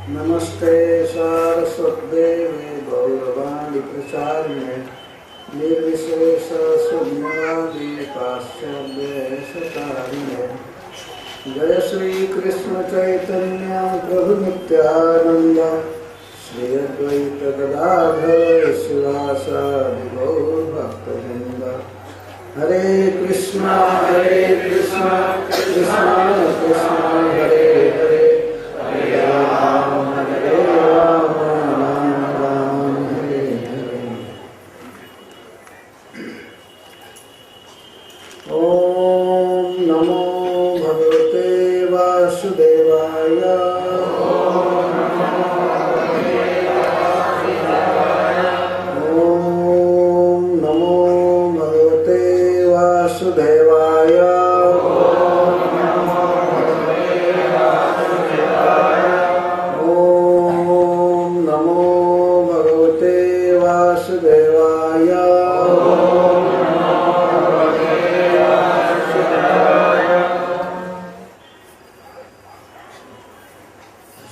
नमस्ते सारस्वतदेवे गौरवाणी प्रचारिणे निर्विशेष शून्यवादी पाश्चात्यदेशतारिणे। जय श्री कृष्ण चैतन्य प्रभु नित्यानंद श्री अद्वैत गदाधर शिवासादि गौर भक्तवृंद। हरे कृष्णा कृष्णा कृष्णा हरे हरे, हरे राम राम राम हरे हरे। ओम नमो भगवते वासुदेवाय। ओम नमो भगवते वासुदेवाय। ओम नमो भगवते वासुदेवाय।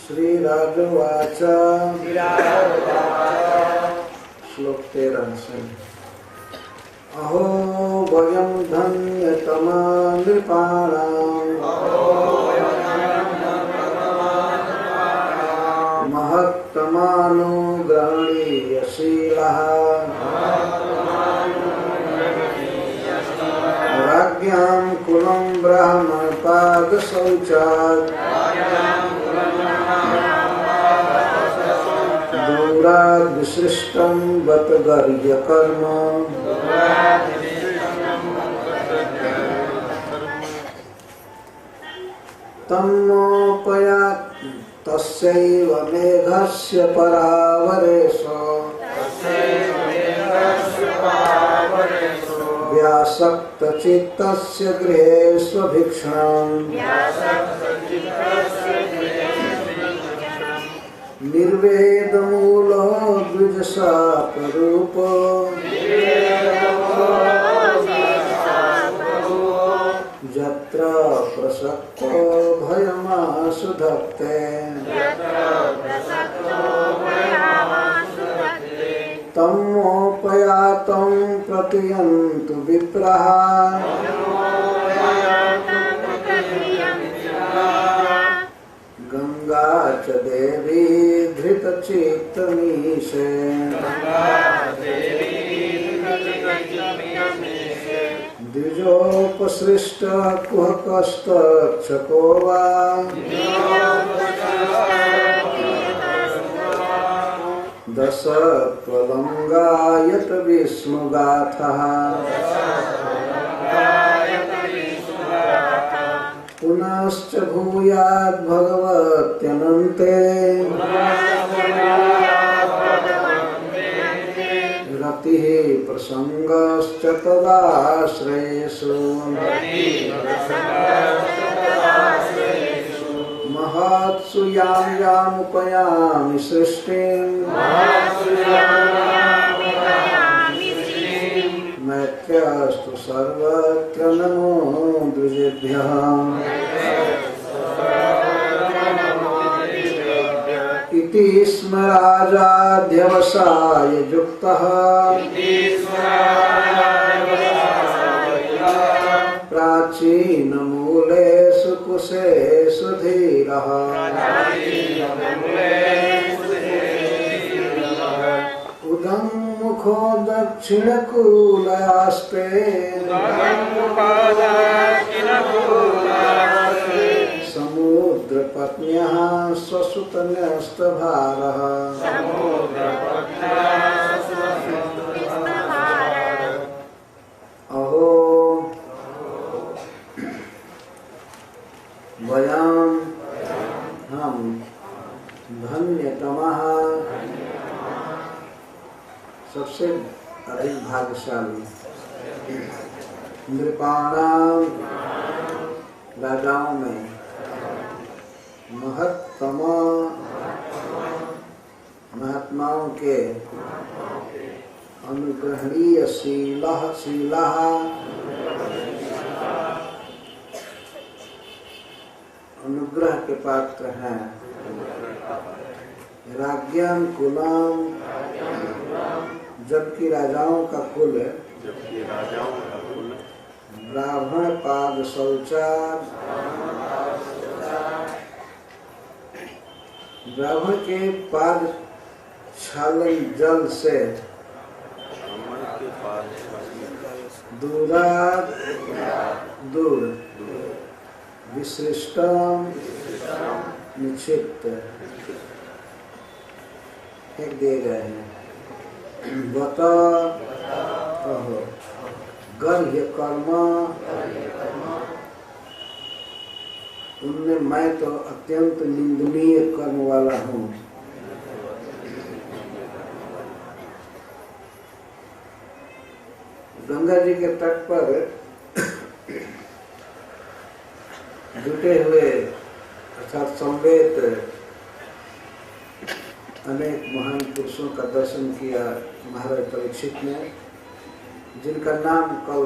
श्रीराजवाच। श्लोक 13 से। अहो वयं धन्यतमा नृपाणां महत्तमानुग्रहणीयशीलः राज्ञां कुलं ब्राह्मणपादशौचात् दूराद् विशिष्टं बत गर्ह्यकर्म तन्नोपयात् तस्यैव मेघस्य परावरेषु व्यासक्तचित्तस्य गृहे स्वभिक्षणम् निर्वेदमूलो द्विजशापरूपो यत्र प्रसक्तो भयमाशु धत्ते तमोपयातं प्रतियन्तु विप्रः गंगा च देवी धृतचित्तमीशे द्विजोपसृष्ट कुहकस्तक्षको वा दश त्वलङ्गायत विष्णुगाथः पुनश्च भूयाद् भगवत्यनन्ते रतिः प्रसङ्गश्च तदाश्रयेषु महत्सु यां यामुपयामि सृष्टिं मैत्र्यस्तु सर्वत्र नमो द्विजेभ्यः। इति स्म राजाध्यवसाय युक्तः प्राचीनमूलेषु कुशेषु धीरः उदङ्मुखो दक्षिणकूलयास्ते समुद्रपत्न्यः स्वसुतन्यस्तभारः अहो वयं हम धन्यतमः सबसे अधिक भाग्यशाली नृपाणां राजाओं में महत्तम महात्माओं के अनुग्रहणीय शीलः अनुग्रह के पात्र हैं। राज्ञां कुलाम, जबकि राजाओं का कुल ब्राह्मण पाद शौचार, ब्राह्मण के पाद छालन जल से दूराद दूर, विशिष्टम निक्षिप्त फेंक दिए गए हैं। बता गर्ह्य कर्म, उनमें मैं तो अत्यंत निंदनीय कर्म वाला हूँ। गंगा जी के तट पर जुटे हुए अर्थात संवेद अनेक महान पुरुषों का दर्शन किया महाराज परीक्षित ने, जिनका नाम कल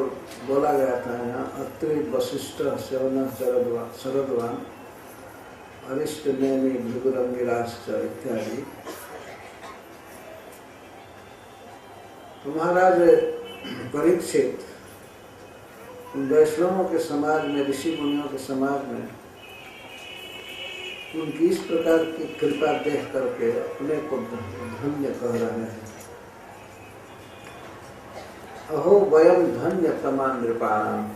बोला गया था यहाँ। अत्रि, वशिष्ठ, श्रवण, शरद्वान, अरिष्ट, नेमि, भृगुरंगिराश्च इत्यादि। तो महाराज परीक्षित उन वैष्णवों के समाज में, ऋषि मुनियों के समाज में उनकी इस प्रकार की कृपा देख करके अपने को धन्य कह रहे हैं। अहो वयम धन्य तमान नृपाणाम,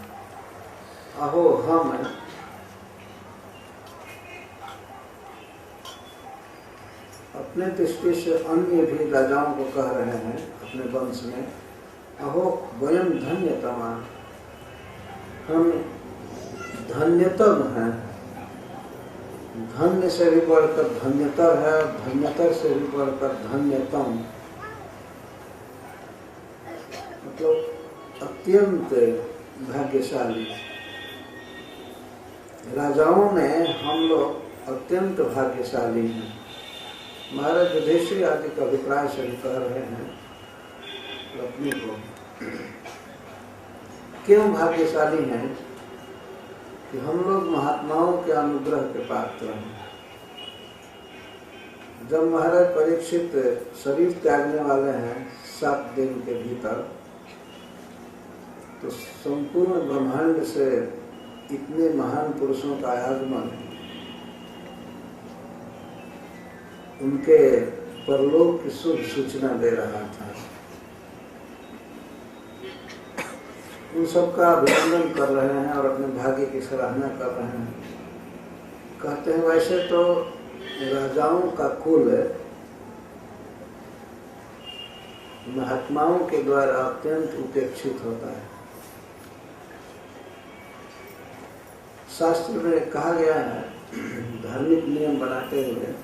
अहो हम अपने दृष्टि से अन्य भी राजाओं को कह रहे हैं अपने वंश में, अहो वयम धन्य तमान, हम धन्यतम हैं। धन्य से भी बढ़कर धन्यतर है, धन्यतर से भी बढ़कर धन्यतम, मतलब अत्यंत भाग्यशाली। राजाओं में हम लोग अत्यंत भाग्यशाली हैं। महाराज युधिष्ठिर आदि का अभिप्राय से भी कह रहे हैं अपने को। क्यों भाग्यशाली हैं? कि हम लोग महात्माओं के अनुग्रह के पात्र हैं। जब महाराज परीक्षित शरीर त्यागने वाले हैं 7 दिन के भीतर, तो संपूर्ण ब्रह्मांड से इतने महान पुरुषों का आगमन उनके परलोक की शुभ सूचना दे रहा था। उन सबका अभिनंदन कर रहे हैं और अपने भाग्य की सराहना कर रहे हैं। कहते हैं वैसे तो राजाओं का कुल महात्माओं के द्वारा अत्यंत उपेक्षित होता है। शास्त्र में कहा गया है, धार्मिक नियम बनाते हुए,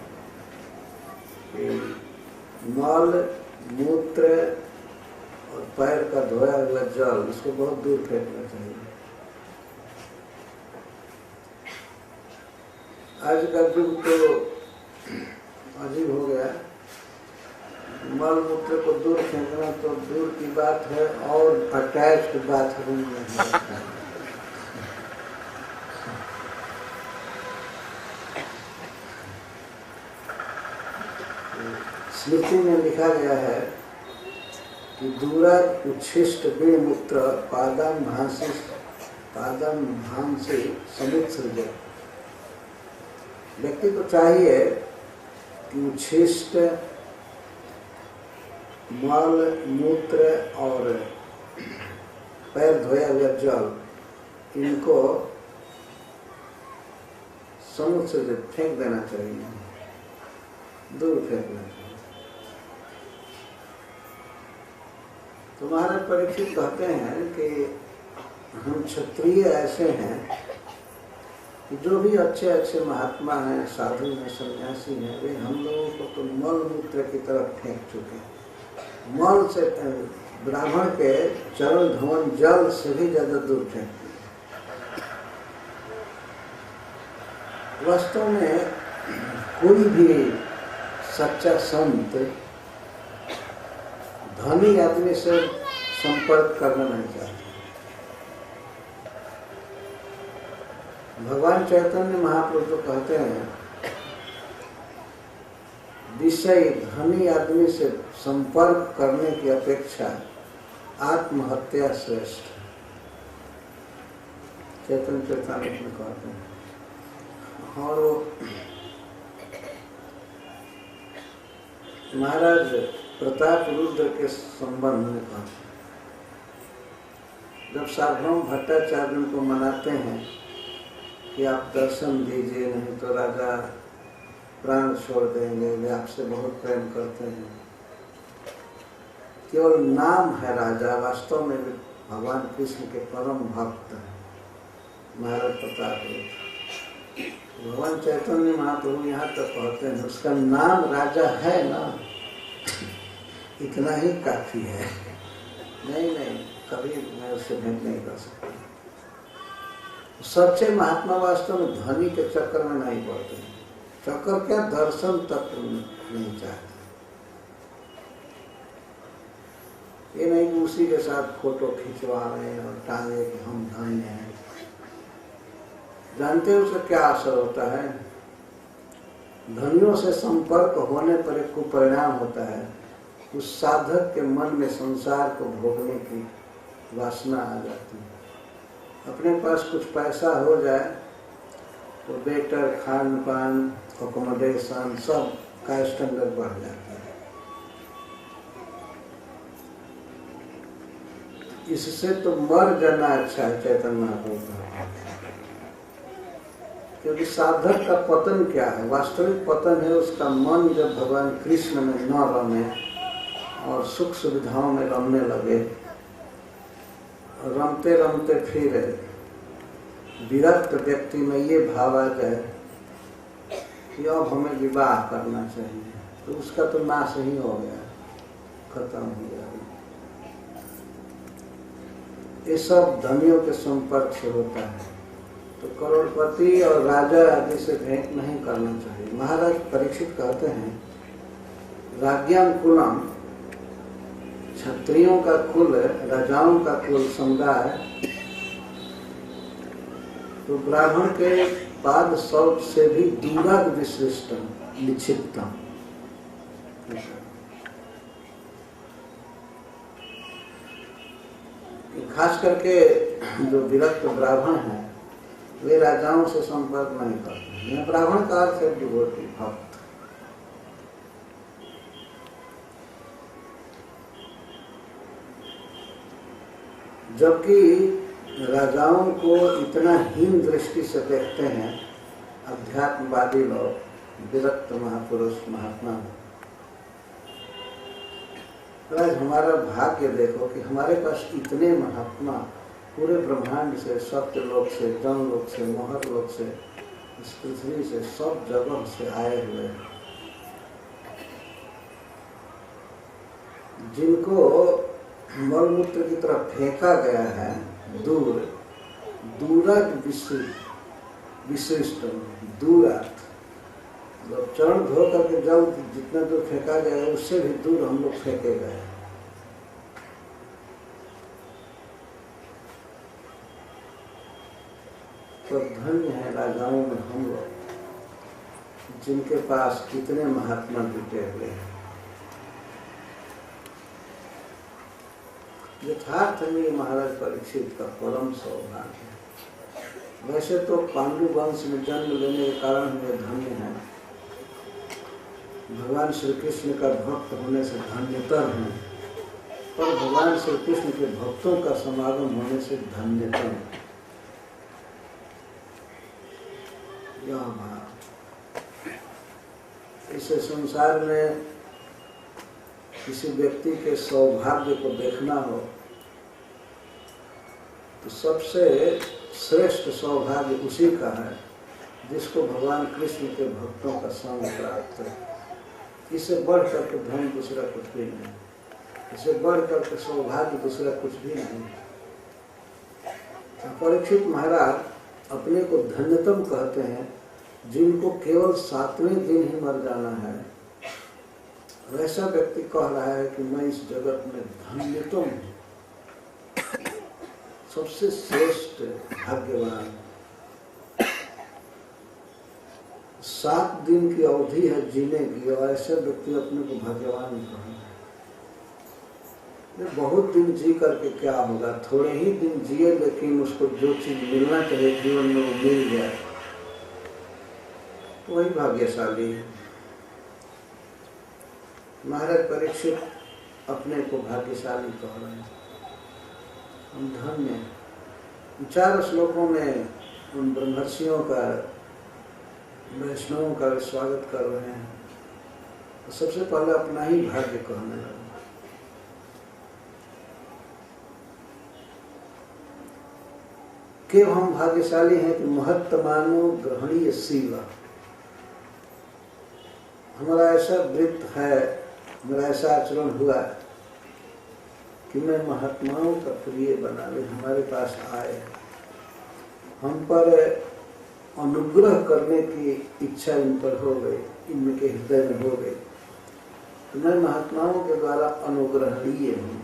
मल, मूत्र और पैर का धोया हुआ जल इसको बहुत दूर फेंकना चाहिए। आज का युग तो अजीब हो गया। मल मूत्र को दूर फेंकना तो दूर की बात है, और अटैच्ड बाथरूम में है। स्मृति में लिखा गया है कि दूरा उच्छिष्ट बीण मूत्र पादम भांसी समुत्सृज। व्यक्ति को चाहिए कि उच्छिष्ट मल, मूत्र और पैर धोया हुआ जल, इनको समुद्र से फेंक देना चाहिए, दूर फेंकना चाहिए। तो महाराज परीक्षित कहते हैं कि हम क्षत्रिय ऐसे हैं कि जो भी अच्छे अच्छे महात्मा हैं, साधु हैं, सन्यासी हैं, वे हम लोगों को तो मल मूत्र की तरफ फेंक चुके। मल से ब्राह्मण के चरण धवन जल से भी ज्यादा दूर फेंक। वास्तव में कोई भी सच्चा संत धनी आदमी से संपर्क करना नहीं चाहता। भगवान चैतन्य महाप्रभु तो कहते हैं, विषय धनी आदमी से संपर्क करने की अपेक्षा आत्महत्या श्रेष्ठ है। चैतन्य चैतन्य में कहते हैं। और महाराज प्रताप रुद्र के संबंध में कहते हैं, जब सार्वभौम भट्टाचार्य उनको मनाते हैं कि आप दर्शन दीजिए, नहीं तो राजा प्राण छोड़ देंगे, वे आपसे बहुत प्रेम करते हैं। केवल नाम है राजा, वास्तव में भगवान कृष्ण के परम भक्त हैं महाराज प्रताप रुद्र। भगवान चैतन्य महाप्रभु यहाँ तक कहते हैं उसका नाम राजा है ना, इतना ही काफी है। नहीं नहीं, कभी मैं उससे भेंट नहीं कर सकता। सच्चे महात्मा वास्तव में धनी के चक्कर में नहीं पड़ते। चक्कर क्या, दर्शन तक नहीं चाहते। ये नहीं कि उसी के साथ फोटो खिंचवा रहे हैं और टांगे कि हम धन्य हैं। जानते हैं उसका क्या असर होता है? धनियों से संपर्क होने पर एक कुपरिणाम होता है, उस साधक के मन में संसार को भोगने की वासना आ जाती है। अपने पास कुछ पैसा हो जाए तो बेटर खान पान, अकोमोडेशन सब का स्टैंडर्ड बढ़ जाता है। इससे तो मर जाना अच्छा है, चैतन्य महाप्रभु। क्योंकि साधक का पतन क्या है? वास्तविक पतन है उसका मन जब भगवान कृष्ण में न रमे और सुख सुविधाओं में रमने लगे, रमते रमते फिर विरक्त व्यक्ति में ये भाव आ जाए कि अब हमें विवाह करना चाहिए, तो उसका तो नाश ही हो गया, खत्म हो गया। ये सब धनियों के संपर्क से होता है। तो करोड़पति और राजा आदि से भेंट नहीं करना चाहिए। महाराज परीक्षित कहते हैं, राज्ञां कुलम, क्षत्रियों का कुल, राजाओं का कुल समुदाय, तो ब्राह्मण के पाद शौच से भी दूराग विशिष्टम निक्षिप्तम। खास करके जो विरक्त ब्राह्मण हैं वे राजाओं से संपर्क नहीं करते हैं। ब्राह्मण का अर्थ है डिवोटी, भक्त। जबकि राजाओं को इतना हीन दृष्टि से देखते हैं अध्यात्मवादी लोग, विरक्त महापुरुष महात्मा। आज हमारा भाग्य देखो कि हमारे पास इतने महात्मा पूरे ब्रह्मांड से, सत्य लोक से, जन लोक से, मोहर लोक से, इस पृथ्वी से, सब जगह से आए हुए हैं, जिनको मलमूत्र की तरफ फेंका गया है दूर, दूरात विशिष्ट, दूरात जब चरण धो करके जब जितना दूर फेंका जाएगा उससे भी दूर हम लोग फेंके गए। तो धन्य है राजाओं में हम लोग, जिनके पास कितने महात्मा जुटे हुए हैं। यथार्थ में महाराज परीक्षित का परम सौभाग्य है। वैसे तो पांडु वंश में जन्म लेने के कारण वे धन्य हैं, भगवान श्री कृष्ण का भक्त होने से धन्यतर हैं, पर भगवान श्री कृष्ण के भक्तों का समागम होने से धन्यतर है। इसे संसार में किसी व्यक्ति के सौभाग्य को देखना हो तो सबसे श्रेष्ठ सौभाग्य उसी का है जिसको भगवान कृष्ण के भक्तों का संग प्राप्त है। इसे बढ़ करके धन दूसरा कुछ भी नहीं, इसे बढ़ करके सौभाग्य दूसरा कुछ भी नहीं। तो परीक्षित महाराज अपने को धन्यतम कहते हैं जिनको केवल 7वें दिन ही मर जाना है। वैसा व्यक्ति कह रहा है कि मैं इस जगत में धन्यतम हूँ, सबसे श्रेष्ठ भाग्यवान। 7 दिन की अवधि है जीने की, और ऐसे व्यक्ति अपने को भाग्यवान कहें। बहुत दिन जी करके क्या होगा, थोड़े ही दिन जिए लेकिन उसको जो चीज मिलना चाहिए जीवन में वो मिल जाए, तो वही भाग्यशाली है। महाराज परीक्षित अपने को भाग्यशाली कह रहे हैं, हम धन्य हैं। 4 श्लोकों में उन ब्रह्मर्षियों का, वैष्णवों का स्वागत कर रहे हैं। तो सबसे पहले अपना ही भाग्य कहने लगे। कि हम भाग्यशाली हैं कि महत्तमानो ग्रहणीय सीवा, हमारा ऐसा वृत्त है, हमारा ऐसा आचरण हुआ कि मैं महात्माओं का प्रिय बना ले, हमारे पास आए, हम पर अनुग्रह करने की इच्छा इन पर हो गई, इनके हृदय में हो गई, तो मैं महात्माओं के द्वारा अनुग्रहणीय हूँ।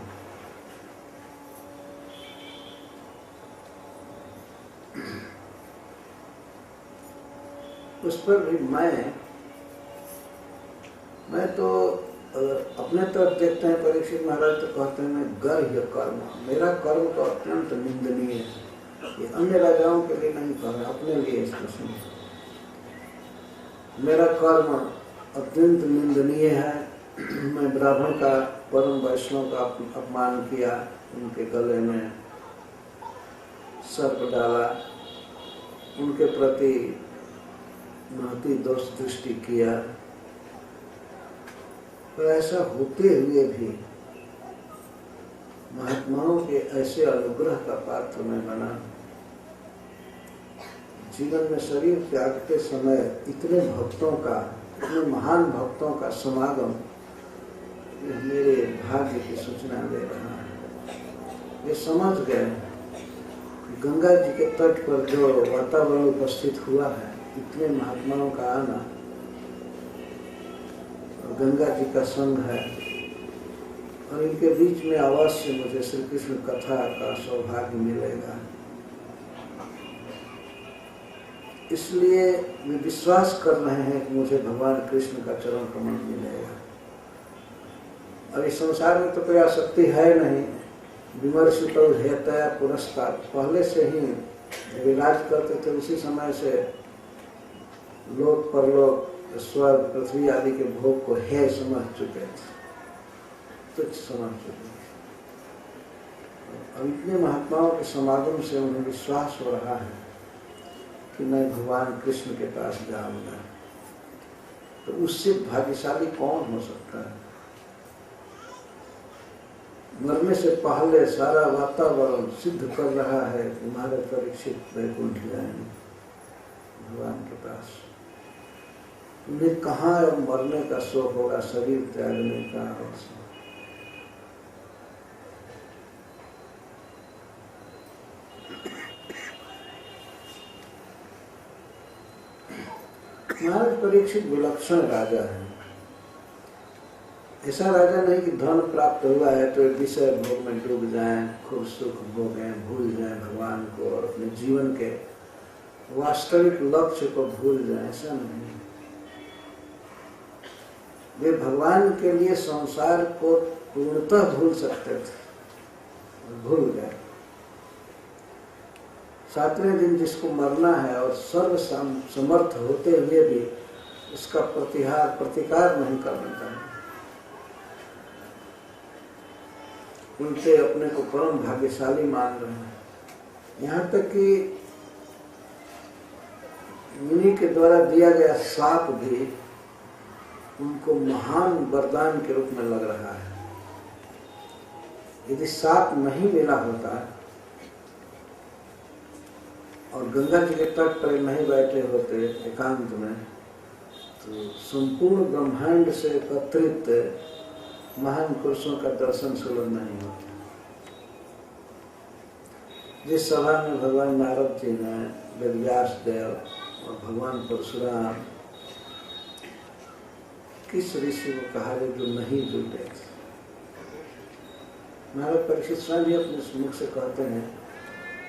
उस पर भी मैं तो अपने तरफ देखते हैं परीक्षित महाराज तो कहते हैं मैं गर्ह्य कर्म, मेरा कर्म तो अत्यंत निंदनीय है। ये अन्य राजाओं के लिए नहीं कह रहा, अपने लिए इसको सुनिए। मेरा कर्म अत्यंत निंदनीय है। मैं ब्राह्मण का, परम वैष्णव का अपमान किया, उनके गले में सर्प डाला, उनके प्रति महती दोष दृष्टि किया। तो ऐसा होते हुए भी महात्माओं के ऐसे अनुग्रह का पात्र मैं बना। जीवन में शरीर त्यागते समय इतने भक्तों का, इतने महान भक्तों का समागम मेरे भाग्य की सूचना दे रहा है। ये समझ गए गंगा जी के तट पर जो वातावरण उपस्थित हुआ है, इतने महात्माओं का आना, गंगा जी का संग है, और इनके बीच में अवश्य मुझे श्री कृष्ण कथा का सौभाग्य मिलेगा। इसलिए वे विश्वास कर रहे हैं कि मुझे भगवान कृष्ण का चरण कमल मिलेगा। और इस संसार में तो कोई आसक्ति है नहीं। विमर्शित हेतया पुरस्कार, पहले से ही विराज करते थे, उसी समय से लोक परलोक, स्वर्ग, पृथ्वी आदि के भोग को है समझ चुके थे, तुच्छ समझ चुके थे। और इतने महात्माओं के समागम से उन्हें विश्वास हो रहा है कि मैं भगवान कृष्ण के पास जाऊंगा। तो उससे भाग्यशाली कौन हो सकता है? मरने से पहले सारा वातावरण सिद्ध कर रहा है कि महाराज परीक्षित वैकुंठ जाएंगे भगवान के पास। उन्हें कहाँ मरने का शौक होगा, शरीर त्यागने का। महाराज परीक्षित विलक्षण राजा है। ऐसा राजा नहीं कि धन प्राप्त हुआ है तो विषय भोग में डूब जाएं, खूब सुख भोगें, भूल जाएं भगवान को और अपने जीवन के वास्तविक लक्ष्य को भूल जाएं, ऐसा नहीं। वे भगवान के लिए संसार को पूर्णतः भूल सकते थे, भूल गए। 7वें दिन जिसको मरना है और सर्व समर्थ होते हुए भी उसका प्रतिकार नहीं करना चाहिए। उनसे अपने को परम भाग्यशाली मान रहे हैं। यहाँ तक कि मुनि के द्वारा दिया गया शाप भी उनको महान वरदान के रूप में लग रहा है। यदि शाप नहीं मिला होता और गंगा जी के तट पर नहीं बैठे होते एकांत में, तो संपूर्ण ब्रह्मांड से एकत्रित महान पुरुषों का दर्शन सुलभ नहीं होता। जिस सभा में भगवान नारद जी ने, वेदव्यास देव और भगवान परशुराम किस ऋषि को कहा है जो नहीं जुटे थे। महाराज परीक्षित स्वयं भी अपने मुख से कहते हैं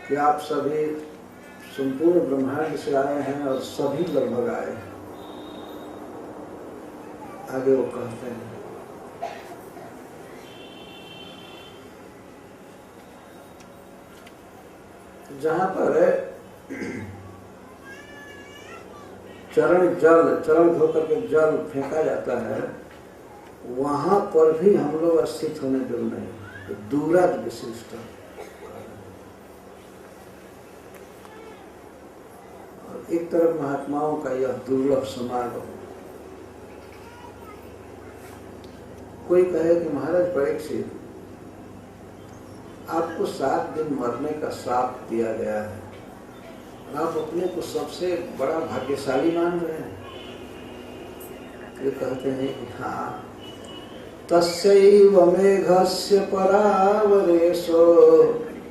कि आप सभी संपूर्ण ब्रह्मांड से आए हैं और सभी लगभग आए हैं। आगे वो कहते हैं, जहां पर चरण धोकर के जल फेंका जाता है, वहां पर भी हम लोग स्थित होने जो नहीं, तो दूरज विशिष्ट। और एक तरफ महात्माओं का यह दुर्लभ समागम। कोई कहे कि महाराज परीक्षित, आपको 7 दिन मरने का श्राप दिया गया है, आप अपने को सबसे बड़ा भाग्यशाली मान रहे हैं। ये कहते हैं कि हाँ, तस्यैव मेघस्य परावरेशो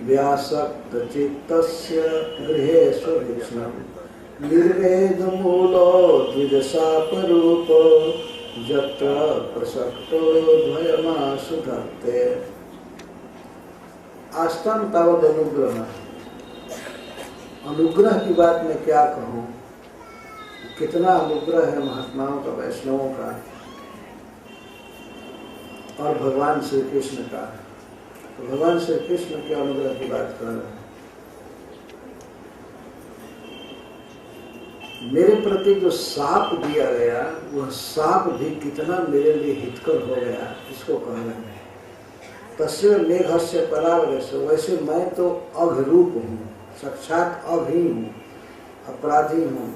व्यासक्त चित्तस्य गृहेषु विष्णु निर्वेद मूलो द्विजशापरूपो यत्र प्रसक्तो द्वयमासु धत्ते। आष्टम तावद अनुग्रह। अनुग्रह की बात मैं क्या कहूँ, कितना अनुग्रह है महात्माओं का, वैष्णवों का और भगवान श्री कृष्ण का। तो भगवान श्री कृष्ण के अनुग्रह की बात कर रहे हैं। मेरे प्रति जो शाप दिया गया, वह शाप भी कितना मेरे लिए हितकर हो गया, इसको कह रहे हैं। तस्य मेघस्य परावरेश, वैसे मैं तो अघरूप हूँ, साक्षात अघ ही हूँ, अपराधी हूँ,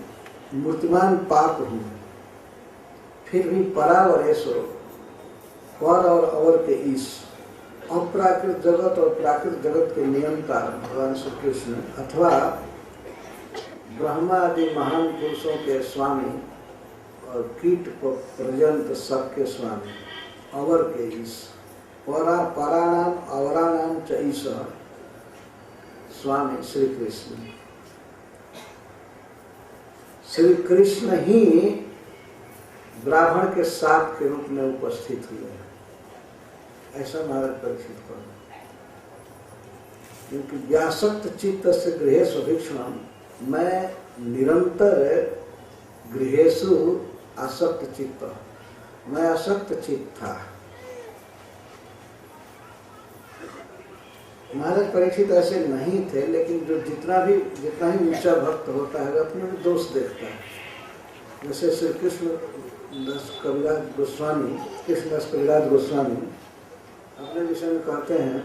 मूर्तिमान पाप हूँ, फिर भी परावरेश हो, पर और अवर के ईश, अपराकृत जगत और प्राकृत जगत के नियंता भगवान श्री कृष्ण, अथवा ब्रह्मा आदि महान पुरुषों के स्वामी और कीट पर्यंत सबके स्वामी, अवर के ईश, पराणाम अवराणाम च ईश स्वामी श्री कृष्ण। श्री कृष्ण ही ब्राह्मण के साप के रूप में उपस्थित हुए, ऐसा महाराज परीक्षित कर। क्योंकि व्यासक्त चित्त से गृहेषु भिक्षुणम, मैं निरंतर गृहेषु आसक्त चित्त, मैं आसक्त चित्त था। महाराज परीक्षित ऐसे नहीं थे, लेकिन जो जितना ही ऊंचा भक्त होता है, अपने में दोष देखता है। जैसे श्री कृष्ण दास कविराज गोस्वामी, कृष्णदास कविराज गोस्वामी अपने विषय में कहते हैं,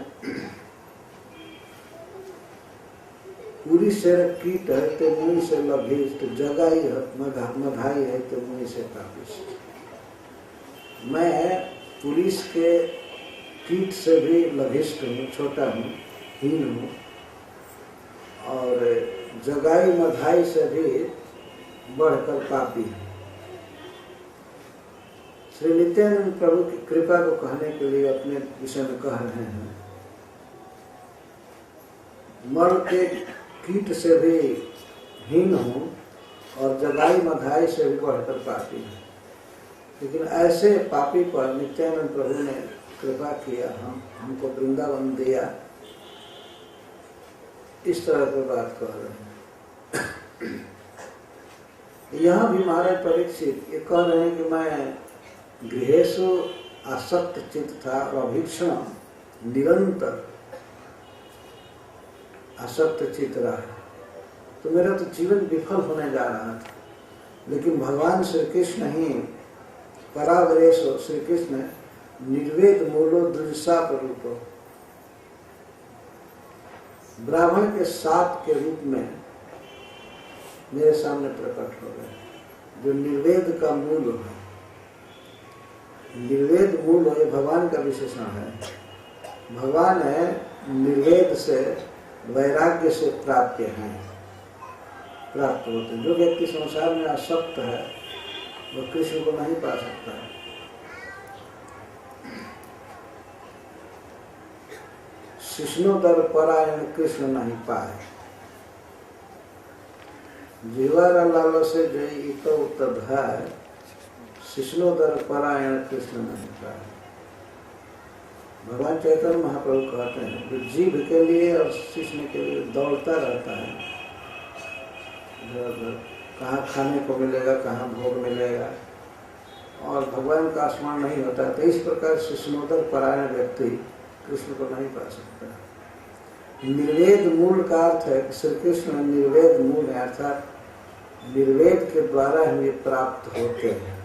पूरी से कीट है तो मुनि से लभिष्ट, जगाई है मधाई है तो मुनि से पापिष्ट। मैं पुलिस के कीट से भी लभिष्ट हूँ, छोटा हूँ, हीन हूँ, और जगाई मधाई से भी बढ़कर पापी हूँ। श्री नित्यानंद प्रभु की कृपा को कहने के लिए अपने विषय में कह रहे हैं, मर के कीट से भी हीन हूँ और जगाई मधाई से भी बढ़कर पापी हूँ। लेकिन ऐसे पापी पर नित्यानंद प्रभु ने कृपा किया, हमको वृंदावन दिया, इस तरह की बात कर रहे हैं। यहाँ भी महाराज परीक्षित ये कह रहे हैं कि मैं गृहेषु आसक्त चित्त था और अभीक्षण निरंतर आसक्त चित्त रहा, तो मेरा तो जीवन विफल होने जा रहा था। लेकिन भगवान श्री कृष्ण ही परावरेश, श्री कृष्ण निर्वेद मूलो दृशाप रूप, ब्राह्मण के साप के रूप में मेरे सामने प्रकट हो गए, जो निर्वेद का मूल है। निर्वेद मूल ये भगवान का विशेषण है। भगवान है निर्वेद से, वैराग्य से प्राप्त होते। जो व्यक्ति संसार में आसक्त है वह कृष्ण को नहीं पा सकता है। शिष्णोदर परायण कृष्ण नहीं पाए, जीवारा लाल से जय इत उत्तधाय, शिष्णोदर परायण कृष्ण नहीं पाए। भगवान चैतन्य महाप्रभु कहते हैं, जो जीव के लिए और शिष्ण के लिए दौड़ता रहता है, कहाँ खाने को मिलेगा, कहाँ भोग मिलेगा, और भगवान का स्मरण नहीं होता, तो इस प्रकार शिष्णोदर परायण व्यक्ति कृष्ण को नहीं पा सकता। निर्वेद मूल का अर्थ है कि श्री कृष्ण निर्वेद मूल है, अर्थात निर्वेद के द्वारा हम ये प्राप्त होते हैं।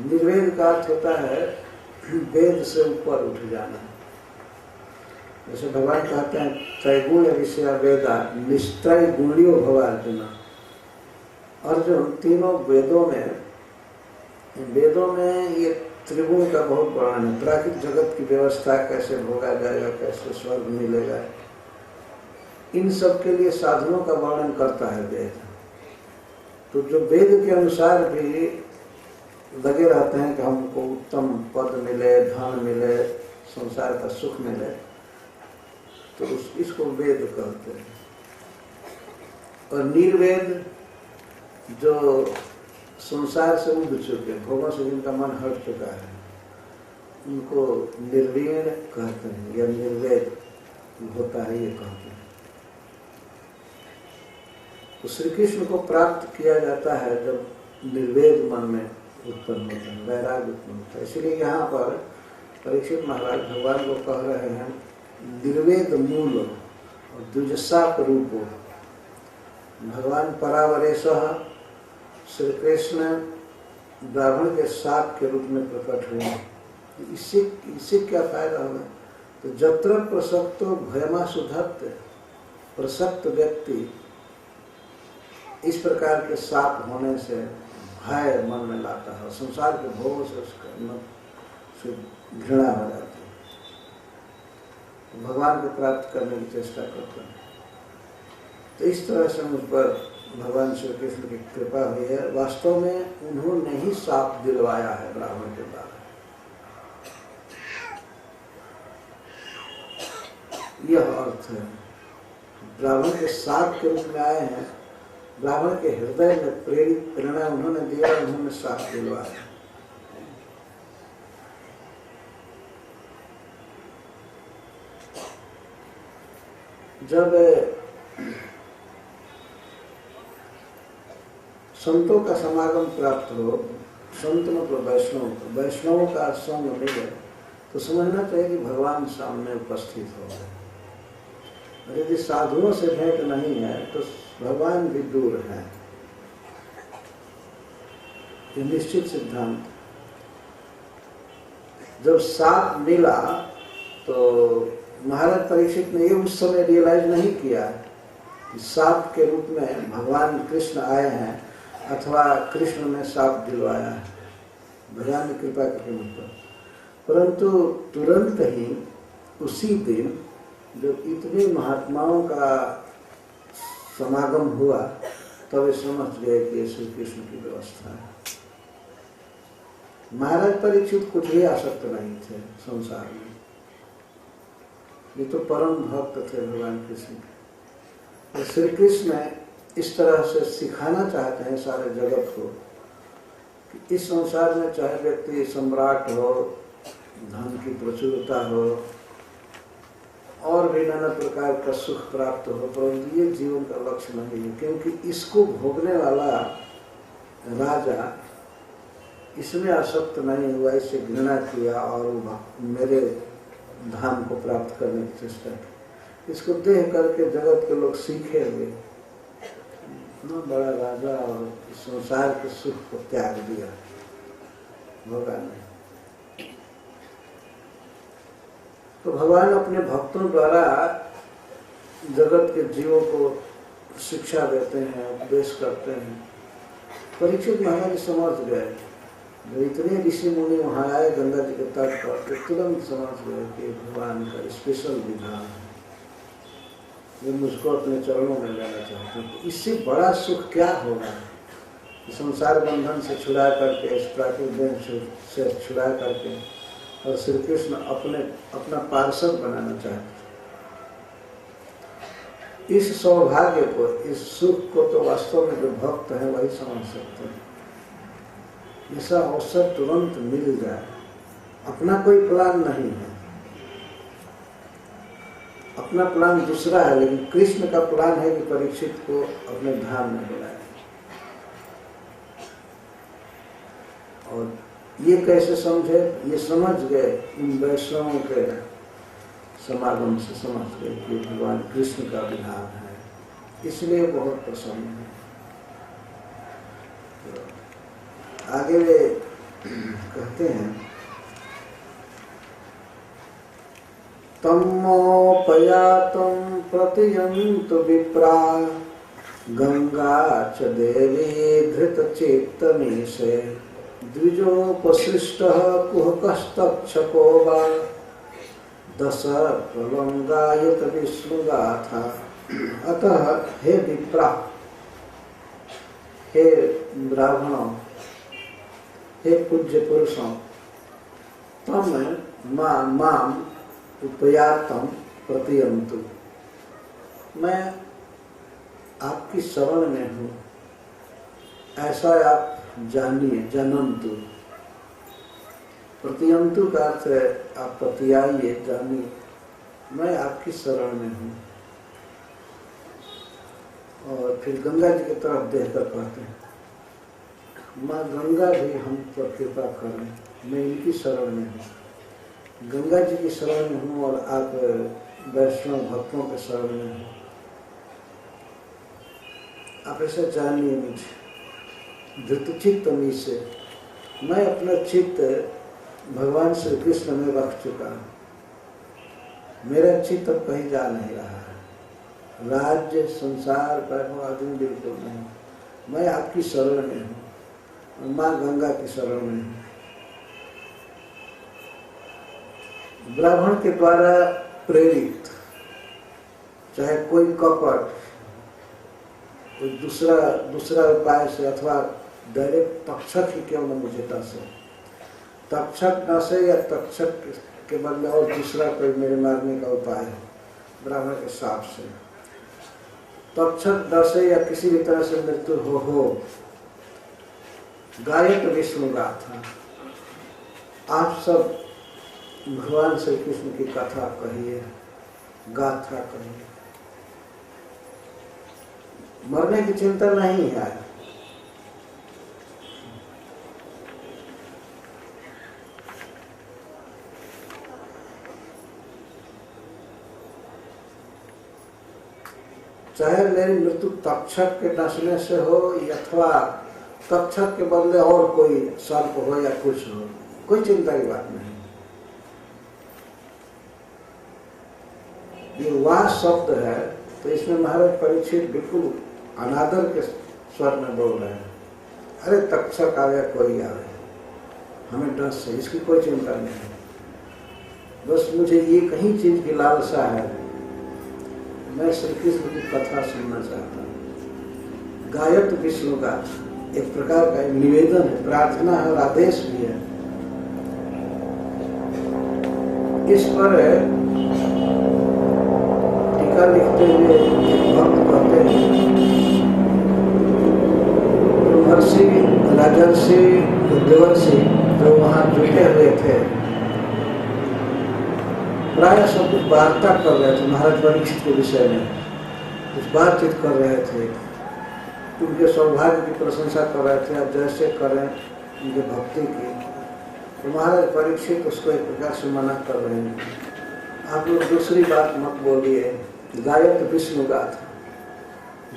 निर्वेद का अर्थ होता है वेद से ऊपर उठ जाना। जैसे भगवान कहते हैं त्रैगुण विषय वेदा निश्चय गुणियो भव अर्जुन। अर्जुन तीनों वेदों में ये त्रिगुण का बहुत वर्णन है। प्राकृतिक जगत की व्यवस्था कैसे भोगा जाएगा, कैसे स्वर्ग मिलेगा, इन सब के लिए साधनों का वर्णन करता है वेद। तो जो वेद के अनुसार भी लगे रहते हैं कि हमको उत्तम पद मिले, धन मिले, संसार का सुख मिले, तो इसको वेद कहते हैं। और निर्वेद जो संसार से उब चुके, भोगों से जिनका मन हट चुका है, उनको निर्वीण कहते हैं या निर्वेद होता है ये कहते हैं। तो श्री कृष्ण को प्राप्त किया जाता है जब निर्वेद मन में उत्पन्न होता है, वैराग्य उत्पन्न होता है। इसलिए यहाँ पर परीक्षित महाराज भगवान को कह रहे हैं निर्वेद मूल और द्विजसाप रूप। भगवान परावरेशः श्री कृष्ण ब्राह्मण के साप के रूप में प्रकट हुए। इससे क्या फायदा होगा? तो जत्र प्रसक्तो भयमा सुधत्ते, प्रसक्त व्यक्ति इस प्रकार के साप होने से भय मन में लाता है, संसार के भोगों से उसका मन से घृणा हो जाती है, भगवान को प्राप्त करने की चेष्टा करता है। तो इस तरह से मुझ पर भगवान श्री कृष्ण की कृपा हुई है। वास्तव में उन्होंने ही साप दिलवाया है ब्राह्मण के द्वारा। यह अर्थ है, ब्राह्मण के साप के रूप में आए हैं, ब्राह्मण के हृदय में प्रेरित प्रेरणा उन्होंने दिया, उन्होंने साप दिलवाया। जब संतों का समागम प्राप्त हो, संत मतलब वैष्णवों का संग मिले, तो समझना चाहिए कि भगवान सामने उपस्थित हो गए। और यदि साधुओं से भेंट नहीं है तो भगवान भी दूर है, ये निश्चित सिद्धांत। जब साप मिला तो महाराज परीक्षित ने ये उस समय रियलाइज नहीं किया कि साप के रूप में भगवान कृष्ण आए हैं अथवा कृष्ण ने साप दिलवाया है, भगवान की कृपा करके मुझ पर। परंतु तुरंत ही उसी दिन जब इतने महात्माओं का समागम हुआ, तब वे समझ गए कि ये श्री कृष्ण की व्यवस्था है। महाराज परीक्षित कुछ भी आसक्त नहीं थे संसार में, ये तो परम भक्त थे भगवान कृष्ण के। और श्री कृष्ण इस तरह से सिखाना चाहते हैं सारे जगत को कि इस संसार में चाहे व्यक्ति सम्राट हो, धन की प्रचुरता हो और भी नाना प्रकार का सुख प्राप्त हो, परंतु ये जीवन का लक्ष्य नहीं है, क्योंकि इसको भोगने वाला राजा इसमें आसक्त नहीं हुआ, इससे घृणा किया और मेरे धाम को प्राप्त करने की चेष्टा की। इसको देख करके जगत के लोग सीखे हुए, इतना बड़ा राजा और संसार के सुख को त्याग दिया भगवान ने। तो भगवान अपने भक्तों द्वारा जगत के जीवों को शिक्षा देते हैं, उपदेश करते हैं। परीक्षित महाराज समझ गए, जो इतने ऋषि मुनि वहाँ आए गंगा जी के तट पर, तो तुरंत समझ गए कि भगवान का स्पेशल विधान है, वे मुझको अपने चरणों में लेना चाहते हैं। तो इससे बड़ा सुख क्या होगा? संसार बंधन से छुड़ा करके, इस प्राकृतिक देह से छुड़ा करके, और श्री कृष्ण अपना पार्षद बनाना चाहते। इस सौभाग्य को, इस सुख को तो वास्तव में जो भक्त है वही समझ सकते हैं। ऐसा अवसर तुरंत मिल जाए, अपना कोई प्लान नहीं है, अपना प्लान दूसरा है, लेकिन कृष्ण का प्लान है कि परीक्षित को अपने धाम में बुलाए। और ये कैसे समझे? ये समझ गए, इन वैष्णवों के समागम से समझ गए कि भगवान कृष्ण का विधान है, इसलिए बहुत प्रसन्न है। तो आगे वे कहते हैं, तमोपयातं प्रतियन्तु विप्रा गंगा च देवी धृतचेत्तमीशे द्विजोपसृष्टः कुहकस्तक्षको वा दश प्रलंगायत विष्णुगाथा। अतः हे विप्रा, हे ब्राह्मणों, हे पूज्य पुरुषों, तम माम उपयातम प्रतियंतु, मैं आपकी शरण में हूँ, ऐसा आप जानिए। जनंतु, प्रतियंतु का अर्थ है आप प्रतियाइए, जानिए, मैं आपकी शरण में हूँ। और फिर गंगा जी की तरफ देखकर कहते हैं, माँ गंगा भी हम पर कृपा करें, मैं इनकी शरण में हूँ। गंगा जी की शरण में हूँ और आप वैष्णव भक्तों के शरण में हूँ। आप ऐसा जानिए मुझे। धृतचित्त से मैं अपना चित्त भगवान श्री कृष्ण में रख चुका हूँ। मेरा चित्त अब कहीं जा नहीं रहा है, राज्य संसार वैभव आदि बिल्कुल नहीं। मैं आपकी शरण में हूँ, माँ गंगा की शरण में हूँ। ब्राह्मण के द्वारा प्रेरित, चाहे कोई कपट, कोई दूसरा उपाय से अथवा डायरेक्ट तक्षक ही क्यों न मुझे डसे, तक्षक डसे या तक्षक के बदले और दूसरा कोई मेरे मारने का उपाय है ब्राह्मण के साप से, तक्षक डसे या किसी भी तरह से मृत्यु हो, गायक विष्णु गाथा। आप सब भगवान श्री कृष्ण की कथा कहिए, गाथा कहिए। मरने की चिंता नहीं है। चाहे मेरी मृत्यु तक्षक के डसने से हो अथवा तक्षक के बदले और कोई सर्प हो या कुछ हो, कोई चिंता की बात नहीं। ये वाह शब्द है तो इसमें महाराज परीक्षित बिल्कुल अनादर के स्वर में बोल रहे हैं। अरे तक्षक आवे कोई आवे, हमें डस है, इसकी कोई चिंता नहीं है। बस मुझे ये कहीं चीज की लालसा है, मैं श्री कृष्ण की कथा सुनना चाहता हूँ। गायक विष्णु का एक प्रकार का निवेदन है, प्रार्थना है और आदेश भी है। इस पर टीका लिखते हुए एक भक्त कहते हैं, महर्षि राजर्षि देवर्षि जो वहाँ जुटे हुए थे, प्राय सब कुछ वार्ता कर रहे थे महाराज परीक्षित के विषय में, कुछ बातचीत कर रहे थे, उनके सौभाग्य की प्रशंसा कर रहे थे। अब जैसे करें उनके भक्ति की, तो महाराज परीक्षित उसको एक प्रकार से मना कर रहे हैं। आप लोग दूसरी बात मत बोलिए, गायक विष्णु गाथा,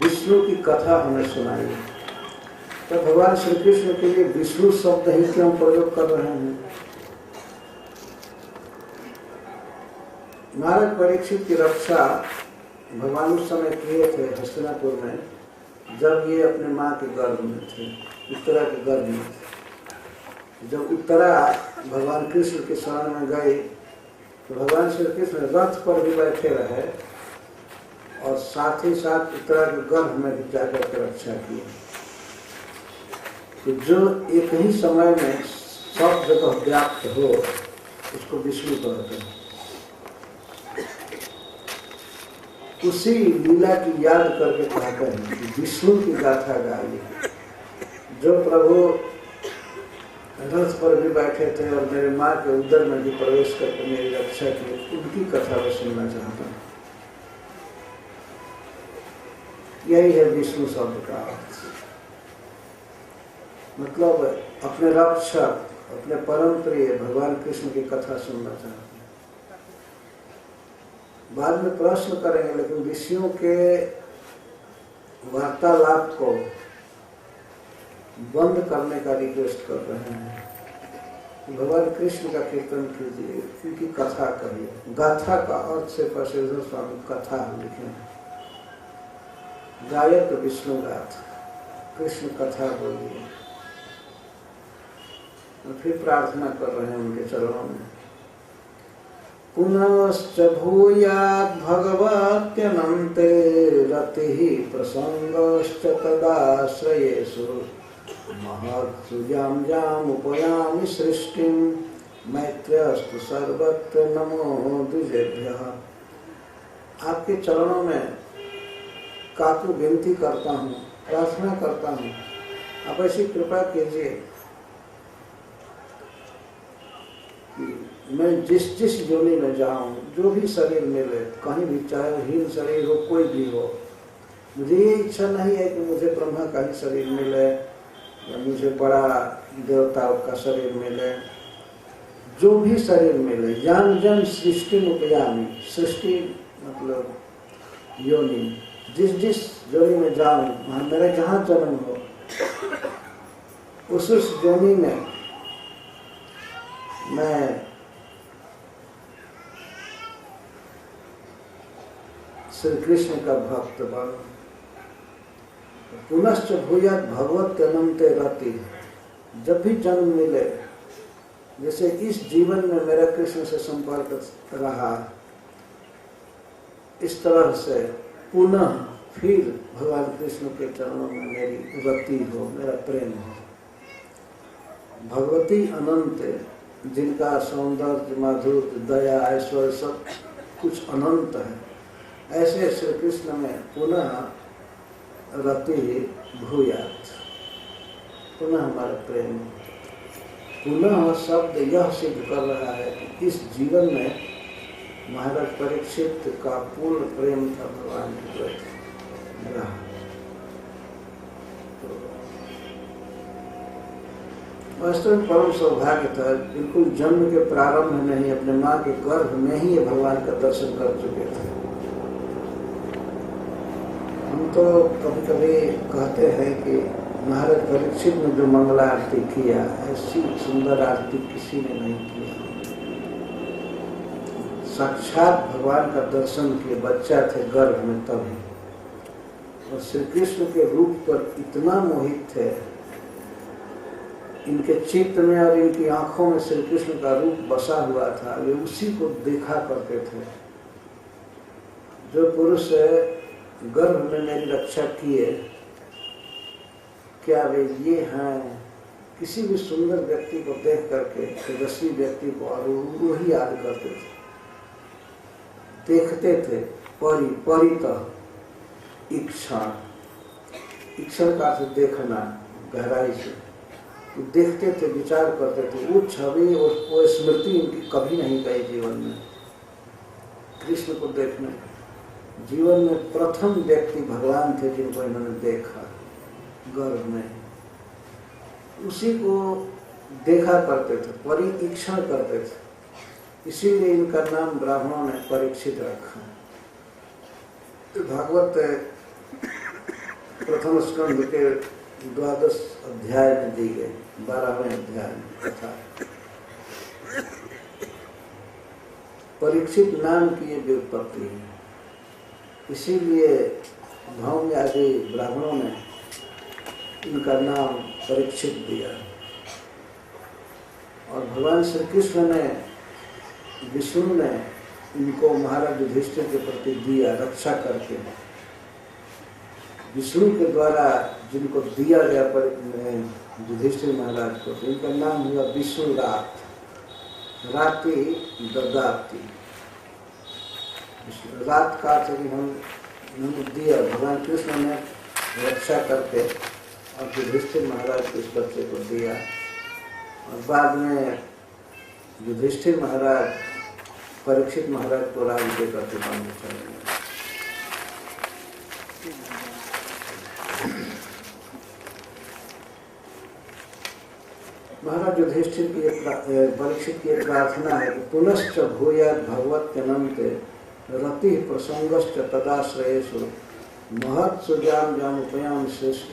विष्णु की कथा हमें सुनाइए। तो भगवान श्री कृष्ण के लिए विष्णु शब्द ही क्यों प्रयोग कर रहे हैं? महाराज परीक्षित की रक्षा भगवान उस समय किए थे हस्तिनापुर में, जब ये अपने माँ के गर्भ में थे, उत्तरा के गर्भ में थे। जब उत्तरा भगवान कृष्ण के शरण में गए तो भगवान श्री कृष्ण रथ पर भी बैठे रहे और साथ ही साथ उत्तरा के गर्भ में भी जाकर के रक्षा की। तो जो एक ही समय में सब जगह व्याप्त हो उसको विष्णु कहते हैं। उसी लीला की याद करके कहते हैं कि विष्णु की गाथा गाइए। जो प्रभु रथ पर भी बैठे थे और मेरे माँ के उदर में भी प्रवेश करके मेरी रक्षा की, उनकी कथा मैं सुनना चाहता हूँ। यही है विष्णु शब्द का अर्थ। मतलब अपने रक्षक, अपने परम प्रिय भगवान कृष्ण की कथा सुनना चाहते हैं। बाद में प्रश्न करेंगे, लेकिन ऋषियों के वार्तालाप को बंद करने का रिक्वेस्ट कर रहे हैं। भगवान कृष्ण का कीर्तन कीजिए, उनकी कथा करिए। गाथा का अर्थ से प्रसिद्ध स्वामी कथा लिखे हैं। गायक विष्णु गाथा, कृष्ण कथा बोलिए। फिर प्रार्थना कर रहे हैं उनके चरणों में। पुनश्च भूयात् भगवत्यनन्ते रतिः प्रसंगश्च तदाश्रयेषु महत्सुजां जामुपयामि सृष्टिं मैत्र्यस्तु सर्वत्र नमो द्विजेभ्यः। आपके चरणों में काकू विनती करता हूँ, प्रार्थना करता हूँ, आप ऐसी कृपा कीजिए कि मैं जिस जिस योनि में जाऊँ, जो भी शरीर मिले, कहीं भी, चाहे हीन शरीर हो, कोई भी हो, मुझे ये इच्छा नहीं है कि मुझे ब्रह्मा का ही शरीर मिले या मुझे बड़ा देवताओं का शरीर मिले। जो भी शरीर मिले, जन जन सृष्टि उपयामी, सृष्टि मतलब योनि, जिस जिस योनि में जाऊं, वहां मेरा जहां जन्म हो, उस योनि में मैं श्री कृष्ण का भक्त बनूं। पुनश्च भूयात् भगवत अनंते रति, जब भी जन्म मिले, जैसे इस जीवन में मेरा कृष्ण से संपर्क रहा, इस तरह से पुनः फिर भगवान कृष्ण के चरणों में मेरी रति हो, मेरा प्रेम हो। भगवती अनंत, जिनका सौंदर्य, माधुर्य, दया, ऐश्वर्य सब कुछ अनंत है, ऐसे श्री कृष्ण में पुनः रति भूयात्, पुनः हमारा प्रेम। पुनः शब्द यह सिद्ध कर रहा है कि इस जीवन में महाराज परीक्षित का पूर्ण प्रेम था भगवान के प्रति। वास्तव में परम सौभाग्य था, बिल्कुल जन्म के प्रारंभ में नहीं, अपने माँ के गर्भ में ही ये भगवान का दर्शन कर चुके थे। हम तो कभी कभी कहते हैं कि महाराज परीक्षित ने जो मंगला आरती किया, ऐसी सुंदर आरती किसी ने नहीं किया। साक्षात भगवान का दर्शन किए, बच्चा थे गर्भ में तभी, और श्री कृष्ण के रूप पर इतना मोहित थे, इनके चित्त में और इनकी आंखों में श्री कृष्ण का रूप बसा हुआ था, वे उसी को देखा करते थे। जो पुरुष गर्भ में मेरी रक्षा किए, क्या वे ये हैं? किसी भी सुंदर व्यक्ति को देख करके, तेजस्वी व्यक्ति को, और वो ही याद करते थे, देखते थे। परितः इक्षण, इक्षण का अर्थ देखना, गहराई से तो देखते थे, विचार करते थे। वो छवि और वो स्मृति इनकी कभी नहीं गई जीवन में। कृष्ण को देखने, जीवन में प्रथम व्यक्ति भगवान थे जिनको इन्होंने देखा गर्भ में, उसी को देखा करते थे, परीक्षण करते थे। इसीलिए इनका नाम ब्राह्मणों ने परीक्षित रखा। तो भागवत प्रथम स्कंद के 12 अध्याय में दी गई, 12वें अध्याय में कथा। परीक्षित नाम की ये व्युत्पत्ति है, इसीलिए भौम आदि ब्राह्मणों ने इनका नाम परीक्षित दिया। और भगवान श्री कृष्ण ने, विष्णु ने इनको महाराज युधिष्ठिर के प्रति दिया, रक्षा करके। विष्णु के द्वारा जिनको दिया गया युधिष्ठिर महाराज को, तो इनका नाम हुआ विष्णु रात, राति ददाती। रात का अर्थ कि हम दिया, भगवान कृष्ण ने रक्षा करके और युधिष्ठिर महाराज को इस बच्चे को दिया। और बाद में युधिष्ठिर महाराज परीक्षित महाराज को राज्य करके मानने चले गए। महाराज युधिष्ठिर की परीक्षित की एक प्रार्थना है कि पुनश्च भूयात् भगवत्यनन्ते रति प्रसंगश्च तदाश्रयेषु महत् सुजाम जामुपयाम श्रेष्ठ।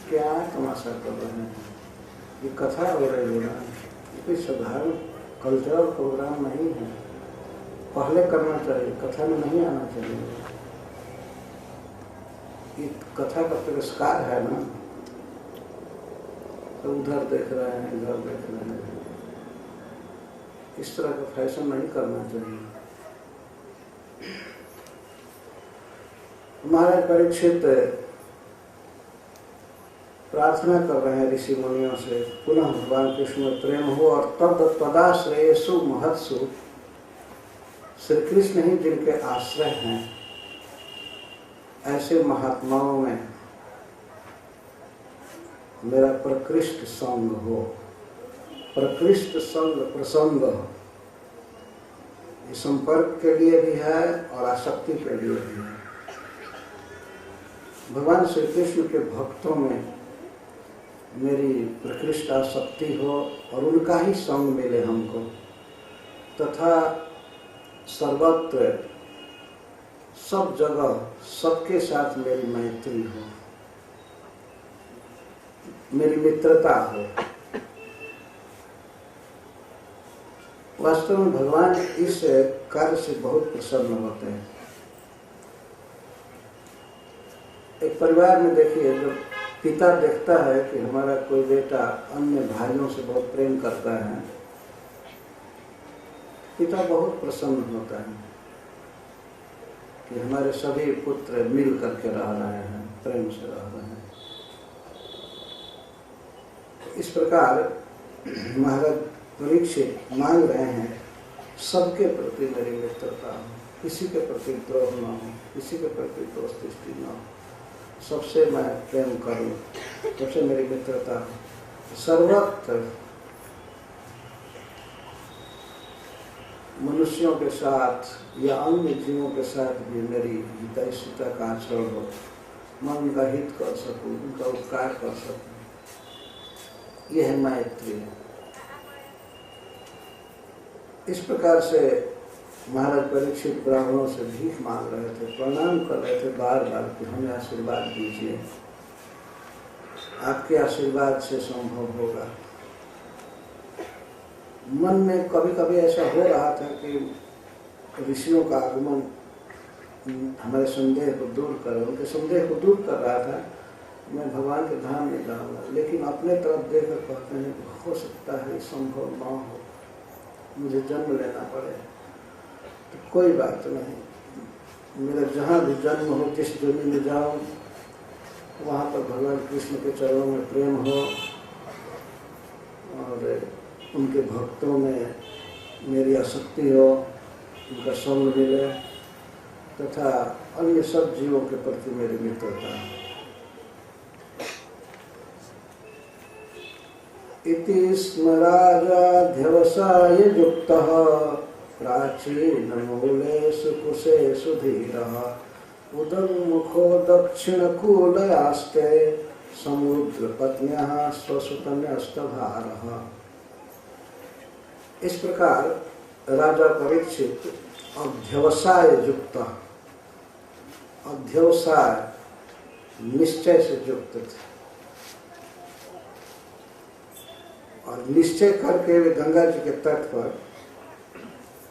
क्या तमाशा कर रहे हैं, ये कथा हो रही है, कोई साधारण कल्चरल प्रोग्राम नहीं है। पहले करना चाहिए, कथा में नहीं आना चाहिए। ये कथा का तिरस्कार है ना, तो उधर देख रहे हैं, इधर देख रहे हैं। इस तरह का फैशन नहीं करना चाहिए। महाराज परीक्षित प्रार्थना कर रहे हैं ऋषि मुनियों से, पुनः भगवान कृष्ण में प्रेम हो और तब तदाश्रयेषु महत्सु, श्री कृष्ण ही जिनके आश्रय हैं, ऐसे महात्माओं में मेरा प्रकृष्ट संग हो। प्रकृष्ट संग प्रसंग ये संपर्क के लिए भी है और आसक्ति के लिए भी है। भगवान श्री कृष्ण के भक्तों में मेरी प्रकृष्ट आसक्ति हो और उनका ही संग मिले हमको, तथा सर्वत्र सब जगह सबके साथ मेरी मैत्री हो, मेरी मित्रता हो। वास्तव में भगवान इस कार्य से बहुत प्रसन्न होते हैं। एक परिवार में देखिए, जब पिता देखता है कि हमारा कोई बेटा अन्य भाइयों से बहुत प्रेम करता है, पिता बहुत प्रसन्न होता है कि हमारे सभी पुत्र मिल करके रह रहे हैं, प्रेम से रह रहे हैं। इस प्रकार महाराज परीक्षित मांग रहे हैं, सबके प्रति मेरी मित्रता हो, किसी के प्रति द्रोह न हो, किसी के प्रति दोष दृष्टि न हो, सबसे मैं प्रेम करूं, सबसे मेरी मित्रता हो। सर्वत्र मनुष्यों के साथ या अन्य जीवों के साथ भी मेरी हितैषिता का आचरण हो, मैं उनका हित कर सकूं, उनका उपकार कर सकूं। यह है मैत्री। इस प्रकार से महाराज परीक्षित ब्राह्मणों से भीख मांग रहे थे, प्रणाम कर रहे थे बार बार कि हमें आशीर्वाद दीजिए, आपके आशीर्वाद से संभव होगा। मन में कभी कभी ऐसा हो रहा था कि ऋषियों का आगमन हमारे संदेह को दूर करे, उनके संदेह को दूर कर रहा था। मैं भगवान के धाम में जाऊंगा, लेकिन अपने तरफ देखकर कहते हैं कि हो सकता है संभव न हो, मुझे जन्म लेना पड़े। तो कोई बात नहीं, मेरा जहाँ भी जन्म हो, जिस जन्म में जाऊँ, वहाँ पर भगवान कृष्ण के चरणों में प्रेम हो और उनके भक्तों में मेरी आसक्ति हो, उनका संग मिले, तथा अन्य सब जीवों के प्रति मेरी मित्रता। इति स्मराजाध्यवसाय युक्तः प्राचीन मूलेषु कुशेषु धीरः उदन्मुखो दक्षिणकूलयास्ते समुद्रपत्न्यः स्वसुतन्यस्तभारः। इस प्रकार राजा परीक्षित अध्यवसाय युक्त, अध्यवसाय निश्चय से युक्त थे और निश्चय करके वे गंगा जी के तट पर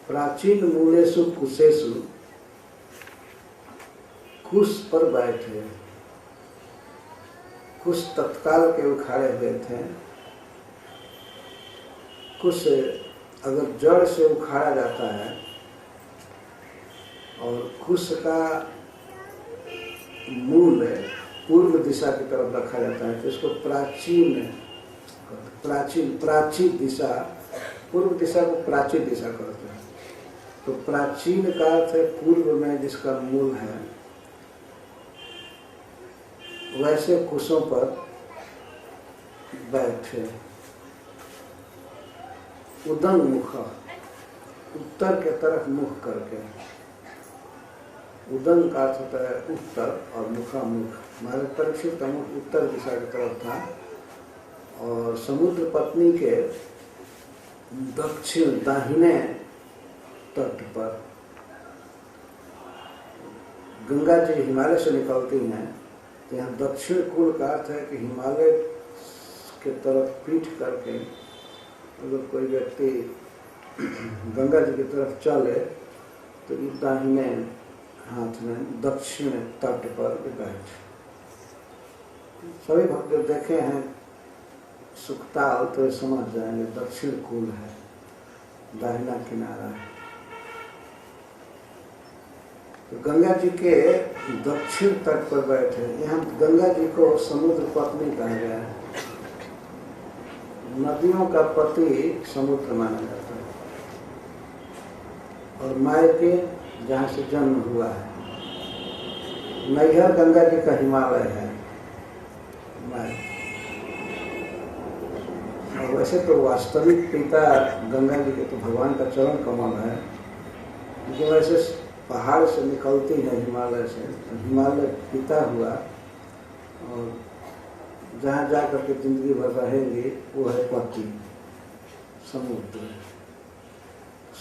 प्राचीन मूलेषु कुशेषु, कुश पर बैठे। कुश तत्काल के उखाड़े हुए थे। कुश अगर जड़ से उखाड़ा जाता है और कुश का मूल पूर्व दिशा की तरफ रखा जाता है, तो इसको प्राचीन दिशा, पूर्व दिशा को प्राचीन दिशा कहते हैं। तो प्राचीन का अर्थ है पूर्व में जिसका मूल है। वैसे कुशों पर बैठे। उदन्मुख, उत्तर के तरफ मुख करके। उदन का अर्थ होता है उत्तर और मुखामुख। महाराज परीक्षित का मुख उत्तर दिशा की तरफ था और समुद्र पत्नी के दक्षिण दाहिने तट पर गंगा जी हिमालय से निकलती हैं। तो यहाँ दक्षिण कूल का अर्थ है कि हिमालय के तरफ पीठ करके अगर कोई व्यक्ति गंगा जी की तरफ चले तो इस दाहिने हाथ में दक्षिण तट पर बैठ। सभी भक्त देखे हैं सुखताल तो समझ जाएंगे दक्षिण कूल है, दाहिना किनारा है। तो गंगा जी के दक्षिण तट पर बैठे। यहाँ गंगा जी को समुद्र पत्नी कहा गया है। नदियों का पति समुद्र माना जाता है और मायके जहाँ से जन्म हुआ है। नैहर गंगा जी का हिमालय है। और वैसे तो वास्तविक पिता गंगा जी के तो भगवान का चरण कमल है, लेकिन वैसे पहाड़ से निकलती है हिमालय से, तो हिमालय पिता हुआ और जहाँ जा करके जिंदगी भर रहेंगे वो है पति समुद्र।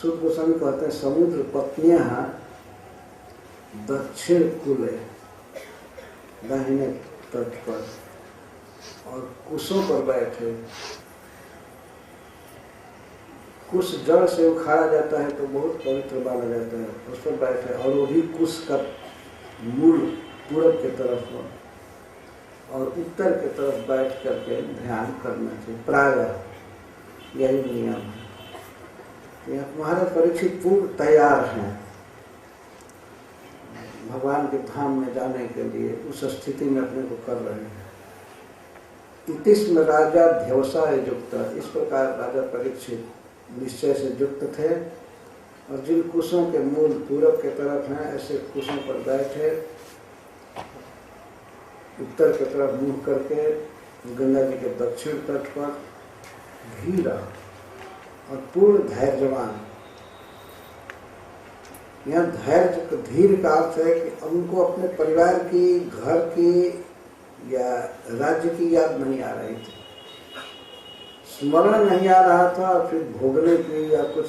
सूत गोस्वामी कहते हैं समुद्र पत्नियां दक्षिण कूले दाहिने तट पर और कुशों पर बैठे। कुश जड़ से उखाड़ा जाता है तो बहुत पवित्र माना जाता है, उस पर बैठे और वो भी कुश का मूल पूरब की तरफ हो और उत्तर की तरफ बैठ करके ध्यान करना चाहिए। प्रायः यही नियम है। महाराज परीक्षित पूर्व तैयार हैं भगवान के धाम में जाने के लिए, उस स्थिति में अपने को कर रहे हैं। इतिस्म राजा ध्यवसाय युक्त, इस प्रकार राजा परीक्षित निश्चय से युक्त थे और जिन कुशों के मूल पूरब के तरफ हैं ऐसे कुशों पर बैठे उत्तर की तरफ मुंह करके गंगा जी के दक्षिण तट पर धीरा और पूर्ण धैर्यवान। यहाँ धैर्य धीर का अर्थ है कि उनको अपने परिवार की, घर की या राज्य की याद नहीं आ रही थी, स्मरण नहीं आ रहा था, और फिर भोगने की या कुछ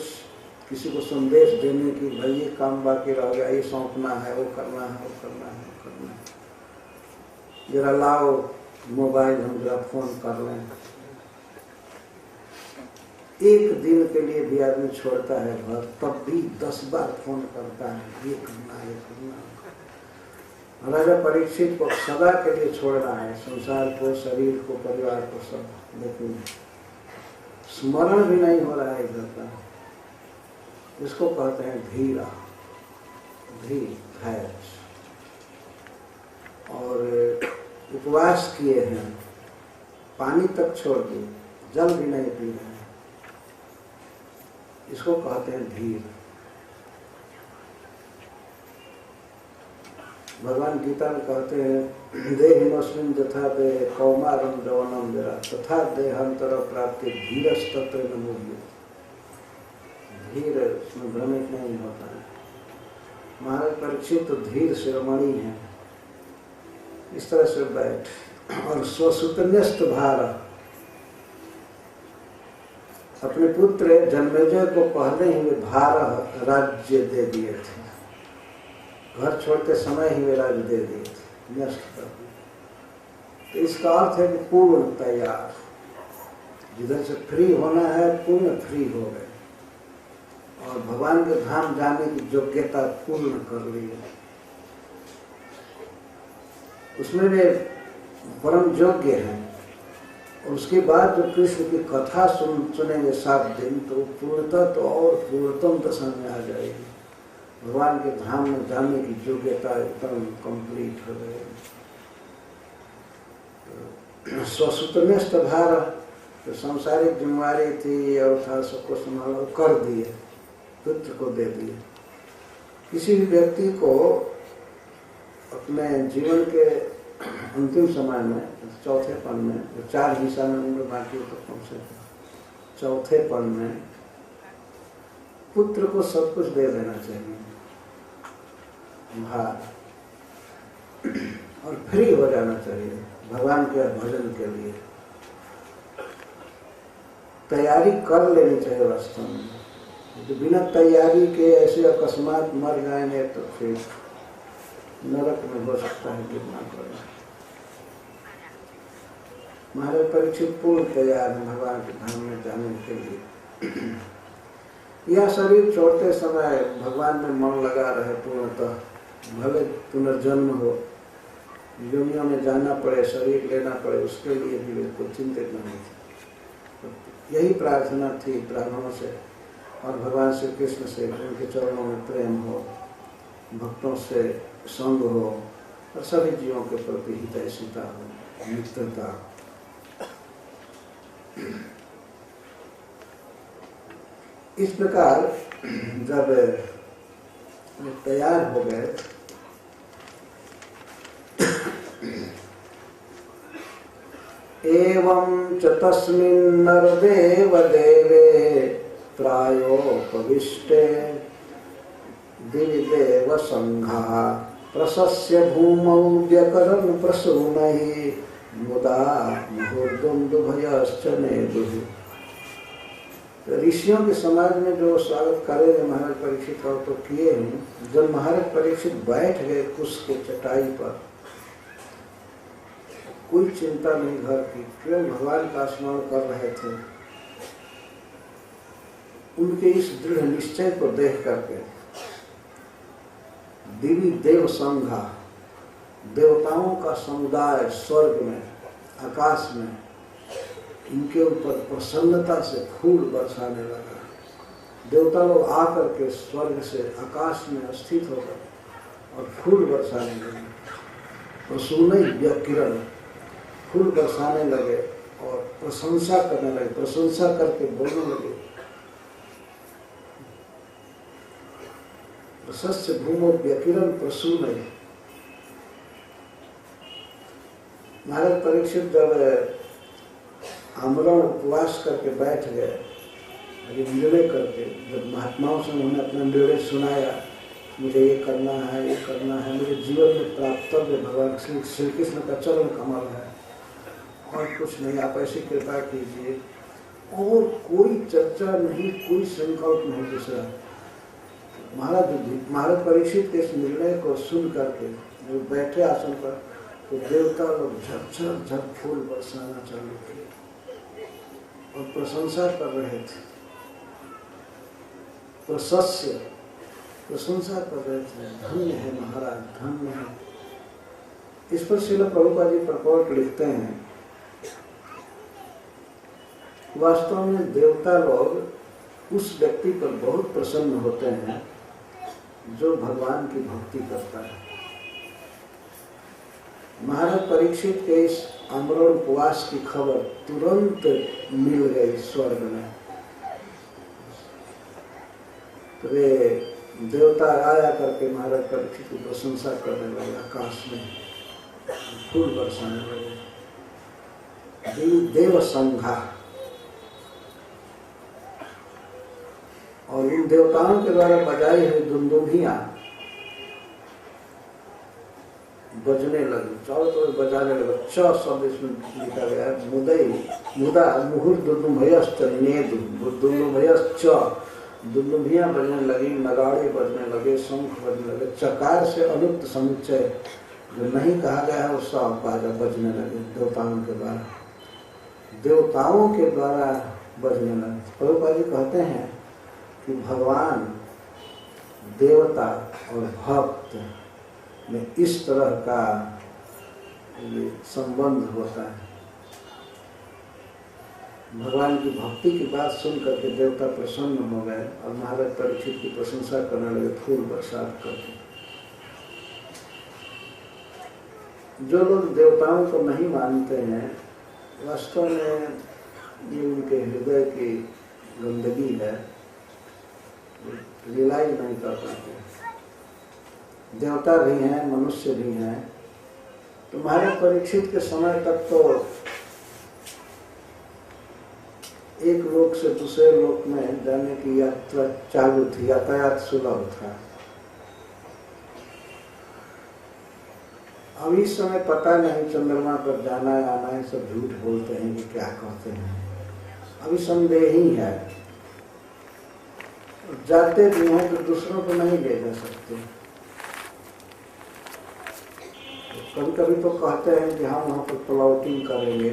किसी को संदेश देने की, भाई ये काम बाकी रह गया, ये सौंपना है, वो करना है, वो करना है, वो करना है, जरा लाओ मोबाइल हम जरा फोन कर लें। एक दिन के लिए भी आदमी छोड़ता है घर, तब भी 10 बार फोन करता है, ये करना है, ये करना है। राजा परीक्षित को सदा के लिए छोड़ना है, संसार को, शरीर को, परिवार को, सब, लेकिन स्मरण भी नहीं हो रहा है इधर का। इसको कहते हैं धीरा, धीर, धैर्य। और उपवास किए हैं, पानी तक छोड़ दिए, जल भी नहीं पी रहे, इसको कहते हैं धीर। भगवान गीता में कहते हैं देहिनोस्मिन् यथा देहे कौमारं यौवनं जरा तथा देहांतर प्राप्ति धीरस्तत्र न मुह्यते। धीर इसमें भ्रमित नहीं होता है। महाराज परीक्षित तो धीर शिरोमणि है। इस तरह से बैठ और स्वसुतन्यस्त भार, अपने पुत्र जन्मेजय को पहले ही वे भार राज्य दे दिए थे, घर छोड़ते समय ही वे राज्य दे दिए थे, न्यस्त कर दिए। तो इसका अर्थ है कि पूर्ण तैयार, जिधर से फ्री होना है पूर्ण फ्री हो गए और भगवान के धाम जाने की योग्यता पूर्ण कर ली है। उसमें वे परम योग्य हैं। और उसके बाद जो कृष्ण की कथा सुनेंगे 7 दिन, तो पूर्णतः तो और पूर्णतम दशा में आ जाएगी। भगवान के धाम में जाने की योग्यता एकदम कंप्लीट हो जाएगी। तो स्वसुतन्यस्त भार, तो सांसारिक जिम्मेवारी थी और था, सबको संभालो, कर दिए, पुत्र को दे दिए। किसी भी व्यक्ति को अपने जीवन के अंतिम समय में, चौथे पन में, जो 4 हिस्सा में उम्र बाकी हो तो कम से कम चौथे पन में पुत्र को सब कुछ दे देना चाहिए, भार, और फ्री हो जाना चाहिए भगवान के भजन के लिए। तैयारी कर लेनी चाहिए वास्तव में। तो बिना तैयारी के ऐसे अकस्मात मर जाएंगे तो फिर नरक में हो सकता है गिरना पड़े। महाराज परीक्षित पूर्ण तैयार है भगवान के धाम में जाने के लिए। यह शरीर छोड़ते समय भगवान में मन लगा रहे पूर्णतः, भले पुनर्जन्म हो, दुनिया में जाना पड़े, शरीर लेना पड़े, उसके लिए भी वे को चिंतित नहीं थे। यही प्रार्थना थी ब्राह्मणों से और भगवान श्री कृष्ण से, उनके चरणों में प्रेम हो, भक्तों से संग हो और सभी जीवों के प्रति हितैषिता हो, मित्रता। इस प्रकार जब तैयार हो गए एवं च तस्मिन् नरदेव देवे प्रायोपविष्टे दिविदेव संघा प्रशस्य भूमौ व्यकरन् प्रसूनैः मुदा मुहुर्दुन्दुभयश्च नेदुः। ऋषियों के समाज में जो स्वागत कार्य महाराज परीक्षित का तो किए हैं। जब महाराज परीक्षित बैठ गए कुश के चटाई पर, कोई चिंता नहीं घर की, केवल भगवान का स्मरण कर रहे थे। उनके इस दृढ़ निश्चय को देख करके दिव्य देव संघा, देवताओं का समुदाय स्वर्ग में, आकाश में इनके ऊपर प्रसन्नता से फूल बरसाने लगा। देवता लोग आकर के स्वर्ग से आकाश में स्थित होकर और फूल बरसाने लगे। प्रसून व्यकिरण, फूल बरसाने लगे और प्रशंसा करने लगे, प्रशंसा करके बोलने लगे। प्रशस्य भूमो व्यकिरण प्रसून। महाराज परीक्षित जब आमरण उपवास करके बैठ गए, निर्णय करके, जब महात्माओं से उन्होंने अपना निर्णय सुनाया, मुझे ये करना है, ये करना है, मुझे जीवन में प्राप्तव्य भगवान श्री कृष्ण का चरण कमल है और कुछ नहीं, आप ऐसी कृपा कीजिए। और कोई चर्चा नहीं, कोई संकल्प नहीं दूसरा। महाराज परीक्षित के इस निर्णय को सुन करके जब बैठे आसन पर, तो देवता लोग झप फूल बरसाना चालू किए और प्रशंसा कर रहे थे। प्रशस्य, प्रशंसा कर रहे थे, धन्य है महाराज, धन्य है। इस पर श्रील प्रभुपाद जी प्रपोर्ट लिखते हैं, वास्तव में देवता लोग उस व्यक्ति पर बहुत प्रसन्न होते हैं जो भगवान की भक्ति करता है। महाराज परीक्षित के इस आमरण उपवास की खबर तुरंत मिल गई स्वर्ग में। तो वे देवता आया करके महाराज परीक्षित की प्रशंसा करने लगे, आकाश में फूल बरसाने लगे। देव संघा, और इन देवताओं के द्वारा बजाई हुई दुंदुभियां बजने लगी, चारों तरफ बजाने लगे। च शब्द इसमें लिखा गया है, मुदा मुहुर्दुन्दुभयश्च नेदु, दुन्दुभयश्च, दुन्दुभियां बजने लगी, नगाड़े बजने लगे, शंख बजने लगे। चकार से अनुक्त समुच्चय जो नहीं कहा गया है वो सब बाजा बजने लगे देवताओं के द्वारा, देवताओं के द्वारा बजने लगे। प्रभुपाद जी कहते हैं कि भगवान, देवता और भक्त में इस तरह का ये संबंध होता है। भगवान की भक्ति की बात सुन करके देवता प्रसन्न हो गए और महाराज परीक्षित की प्रशंसा करने लगे, फूल बरसात करके। जो लोग देवताओं को नहीं मानते हैं, वास्तव में ये उनके हृदय की गंदगी है, रियलाइज नहीं कर पाते। देवता भी हैं, मनुष्य भी हैं। तो महाराज परीक्षित के समय तक तो एक लोक से दूसरे लोक में जाने की यात्रा चालू थी, यातायात सुलभ था। अब इस समय पता नहीं, चंद्रमा पर जाना आना है, सब झूठ बोलते हैं कि क्या कहते हैं। अभिसंदेह ही है। जाते भी हैं तो दूसरों को नहीं ले जा सकते। कभी कभी तो कहते हैं कि हम वहाँ पर प्लॉटिंग करेंगे,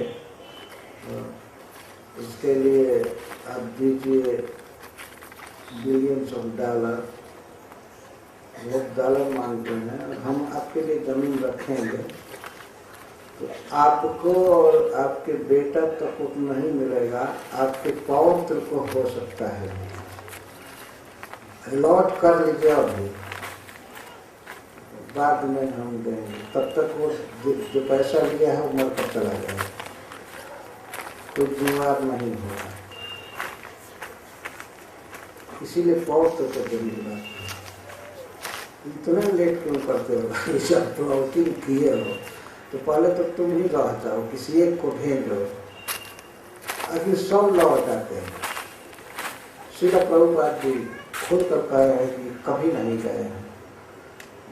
इसके लिए आप दीजिए बिलियंस ऑफ डॉलर, वो डॉलर मांगते हैं, हम आपके लिए जमीन रखेंगे तो आपको और आपके बेटा तक को नहीं मिलेगा, आपके पौत्र को हो सकता है। अलॉट कर लीजिए अभी, बाद में हम देंगे, तब तक वो जो पैसा लिया है वो मर कर चला जाएगा, कोई जिम्मेवार नहीं होगा। इसीलिए पौत्र को जमीन बात है। इतना लेट क्यों करते हो? जब प्लॉटिंग किए हो तो पहले तो तुम ही रह जाओ, किसी एक को भेजो, आखिर सब लौट आते हैं। श्रील प्रभुपाद जी खुद कर कहे हैं कि कभी नहीं गए हैं।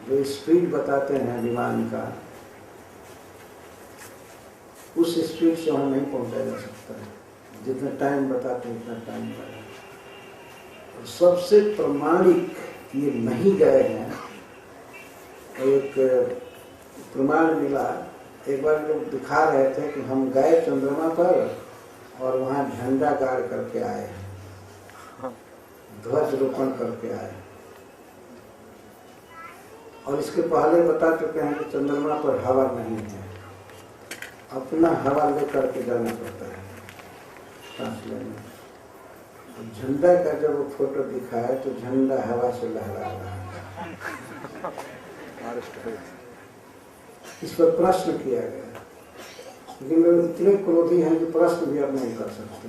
जो स्पीड बताते हैं विमान का, उस स्पीड से वहाँ नहीं पहुँचा जा सकता है। जितना टाइम बताते हैं उतना टाइम लगा। सबसे प्रमाणिक ये नहीं गए हैं, एक प्रमाण मिला। एक बार लोग दिखा रहे थे कि हम गए चंद्रमा पर और वहाँ झंडा गाड़ करके आए, ध्वज रोपण करके आए। और इसके पहले बता चुके हैं कि चंद्रमा पर हवा नहीं है, अपना हवा लेकर के जाना पड़ता है सांस लेने। झंडा का जब वो फोटो दिखाया तो झंडा हवा से लहरा रहा है। इस पर प्रश्न किया गया, लेकिन लोग इतने क्रोधी हैं कि प्रश्न भी अब नहीं कर सकते।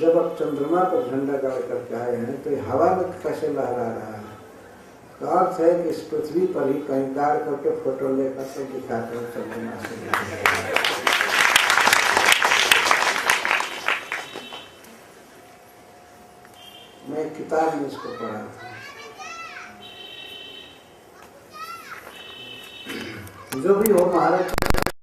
जब आप चंद्रमा पर झंडा गाड़ करके आए हैं तो हवा में कैसे लहरा रहा है? तो अर्थ है कि इस पृथ्वी पर ही कहीं गाड़ करके फोटो लेकर तो दिखाते हैं चंद्रमा से। मैं एक किताब में इसको पढ़ा था। जो भी हो महाराज